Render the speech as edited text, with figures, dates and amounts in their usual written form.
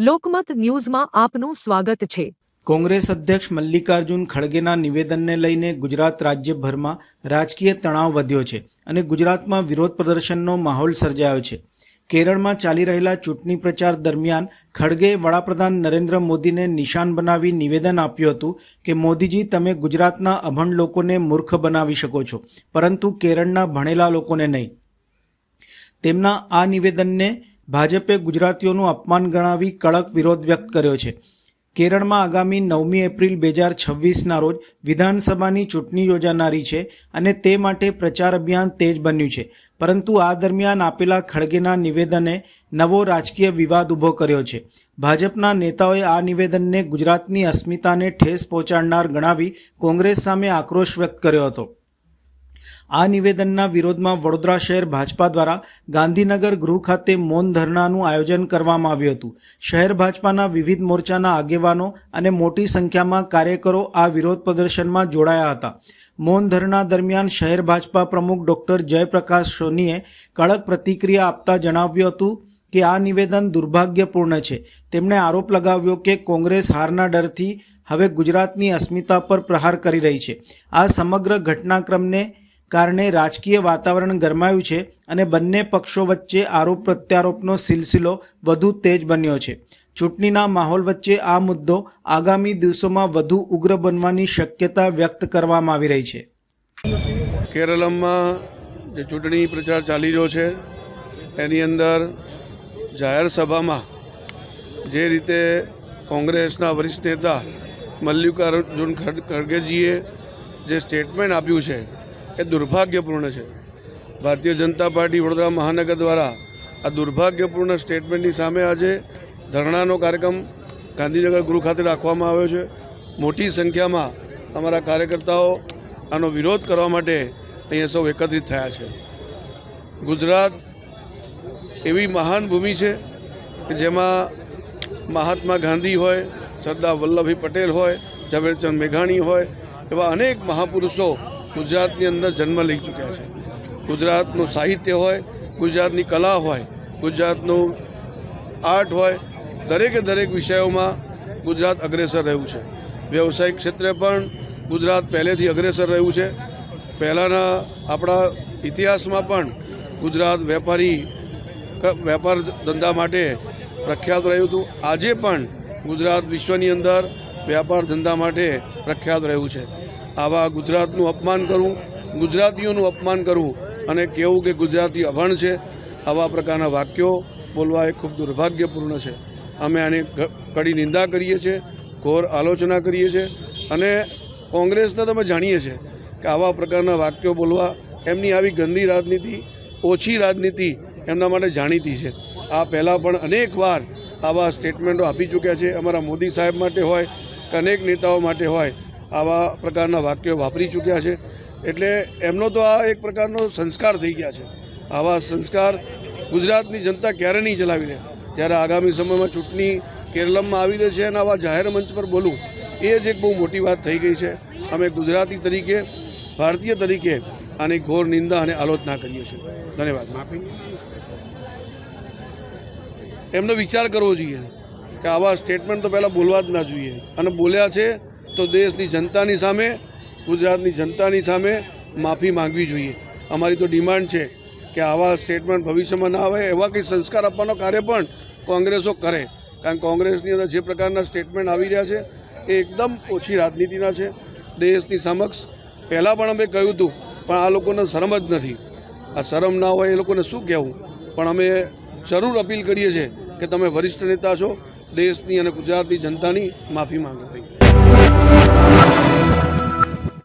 લોકમત ન્યૂઝમાં આપનું સ્વાગત છે। કોંગ્રેસ અધ્યક્ષ મલ્લિકાર્જુન ખડગેના નિવેદનને લઈને ગુજરાત રાજ્યભરમાં રાજકીય તણાવ વધ્યો છે અને ગુજરાતમાં વિરોધ પ્રદર્શનનો માહોલ સર્જાયો છે। કેરળમાં ચાલી રહેલા ચૂંટણી પ્રચાર દરમિયાન ખડગેએ વડાપ્રધાન નરેન્દ્ર મોદીને નિશાન બનાવી નિવેદન આપ્યું હતું કે મોદીજી, તમે ગુજરાતના અભણ લોકોને મૂર્ખ બનાવી શકો છો, પરંતુ કેરળના ભણેલા લોકોને નહીં। તેમના આ નિવેદનને ભાજપે ગુજરાતીઓનું અપમાન ગણાવી કડક વિરોધ વ્યક્ત કર્યો છે। કેરળમાં આગામી 9મી એપ્રિલ 2026ના રોજ વિધાનસભાની ચૂંટણી યોજાનારી છે અને તે માટે પ્રચાર અભિયાન તેજ બન્યું છે, પરંતુ આ દરમિયાન આપેલા ખડગેના નિવેદને નવો રાજકીય વિવાદ ઊભો કર્યો છે। ભાજપના નેતાઓએ આ નિવેદનને ગુજરાતની અસ્મિતાને ઠેસ પહોંચાડનાર ગણાવી કોંગ્રેસ સામે આક્રોશ વ્યક્ત કર્યો હતો। આ નિવેદનના વિરોધમાં વડોદરા શહેર ભાજપા દ્વારા ગાંધીનગર ગૃહ ખાતે મૌન ધરણાનું આયોજન કરવામાં આવ્યું હતું। શહેર ભાજપાના વિવિધ મોરચાના આગેવાનો અને મોટી સંખ્યામાં કાર્યકરો આ વિરોધ પ્રદર્શનમાં જોડાયા હતા। મૌન ધરણા દરમિયાન શહેર ભાજપા પ્રમુખ ડૉક્ટર જયપ્રકાશ સોનીએ કડક પ્રતિક્રિયા આપતા જણાવ્યું હતું કે આ નિવેદન દુર્ભાગ્યપૂર્ણ છે। તેમણે આરોપ લગાવ્યો કે કોંગ્રેસ હારના ડરથી હવે ગુજરાતની અસ્મિતા પર પ્રહાર કરી રહી છે। આ સમગ્ર ઘટનાક્રમને કારણે રાજકીય વાતાવરણ ગરમાયું છે અને બંને પક્ષો વચ્ચે આરોપ પ્રત્યારોપનો સિલસિલો વધુ તેજ બન્યો છે। ચૂંટણીના માહોલ વચ્ચે આ મુદ્દો આગામી દિવસોમાં વધુ ઉગ્ર બનવાની શક્યતા વ્યક્ત કરવામાં આવી રહી છે। કેરળમાં જે ચૂંટણી પ્રચાર ચાલી રહ્યો છે એની અંદર જાહેર સભામાં જે રીતે કોંગ્રેસના વરિષ્ઠ નેતા મલ્લિકાર્જુન ખડગેજીએ જે સ્ટેટમેન્ટ આપ્યું છે એ દુર્ભાગ્યપૂર્ણ છે। ભારતીય જનતા પાર્ટી વડોદરા મહાનગર દ્વારા આ દુર્ભાગ્યપૂર્ણ સ્ટેટમેન્ટની સામે આજે ધરણાનો કાર્યક્રમ ગાંધીનગર ગૃહ ખાતે રાખવામાં આવ્યો છે। મોટી સંખ્યામાં અમારા કાર્યકર્તાઓ આનો વિરોધ કરવા માટે અહીંયા સૌ એકત્રિત થયા છે। ગુજરાત એવી મહાન ભૂમિ છે કે જેમાં મહાત્મા ગાંધી હોય, સરદાર વલ્લભભાઈ પટેલ હોય, ઝવેરચંદ મેઘાણી હોય, એવા અનેક મહાપુરુષો ગુજરાતની અંદર જન્મ લઈ ચૂક્યા છે। ગુજરાતનું સાહિત્ય હોય, ગુજરાતની કલા હોય, ગુજરાતનું આર્ટ હોય, દરેક વિષયોમાં ગુજરાત અગ્રેસર રહ્યું છે। વ્યવસાયિક ક્ષેત્રે પણ ગુજરાત પહેલેથી અગ્રેસર રહ્યું છે। પહેલાંના આપણા ઇતિહાસમાં પણ ગુજરાત વેપાર ધંધા માટે પ્રખ્યાત રહ્યું હતું। આજે પણ ગુજરાત વિશ્વની અંદર વ્યાપાર ધંધા માટે પ્રખ્યાત રહ્યું છે। આવા ગુજરાતનું અપમાન કરવું, ગુજરાતીઓનું અપમાન કરવું અને કહેવું કે ગુજરાતી અભણ છે, આવા પ્રકારના વાક્યો બોલવા એ ખૂબ દુર્ભાગ્યપૂર્ણ છે। અમે આની કડી નિંદા કરીએ છીએ, ઘોર આલોચના કરીએ છીએ અને કોંગ્રેસને તમે જાણીએ છીએ કે આવા પ્રકારના વાક્યો બોલવા, એમની આવી ગંદી રાજનીતિ, ઓછી રાજનીતિ એમના માટે જાણીતી છે। આ પહેલાં પણ અનેક વાર આવા સ્ટેટમેન્ટો આપી ચૂક્યા છે। અમારા મોદી સાહેબ માટે હોય કે અનેક નેતાઓ માટે હોય, આવા પ્રકારના વાક્યો વાપરી ચૂક્યા છે। એટલે એમનો તો આ એક પ્રકારનો સંસ્કાર થઈ ગયા છે। આવા સંસ્કાર ગુજરાતની જનતા ક્યારે નહીં ચલાવી લે। જ્યારે આગામી સમયમાં ચૂંટણી કેરળમાં આવી રહી છે અને આવા જાહેર મંચ પર બોલવું એ જ એક બહુ મોટી વાત થઈ ગઈ છે। અમે ગુજરાતી તરીકે, ભારતીય તરીકે આની ઘોર નિંદા અને આલોચના કરીએ છીએ। ધન્યવાદ। એમનો વિચાર કરવો જોઈએ કે આવા સ્ટેટમેન્ટ તો પહેલાં બોલવા જ ના જોઈએ અને બોલ્યા છે તો દેશની જનતાની સામે, ગુજરાતની જનતાની સામે માફી માંગવી જોઈએ। અમારી તો ડિમાન્ડ છે કે આવા સ્ટેટમેન્ટ ભવિષ્યમાં ના આવે, એવા કંઈ સંસ્કાર આપવાનો કાર્ય પણ કોંગ્રેસો કરે। કારણ કે કોંગ્રેસની અંદર જે પ્રકારના સ્ટેટમેન્ટ આવી રહ્યા છે એ એકદમ ઓછી રાજનીતિના છે। દેશની સમક્ષ પહેલાં પણ અમે કહ્યું હતું, પણ આ લોકોને શરમ જ નથી। આ શરમ ના હોય એ લોકોને શું કહેવું, પણ અમે જરૂર અપીલ કરીએ છીએ કે તમે વરિષ્ઠ નેતા છો, દેશની અને ગુજરાતની જનતાની માફી માંગો।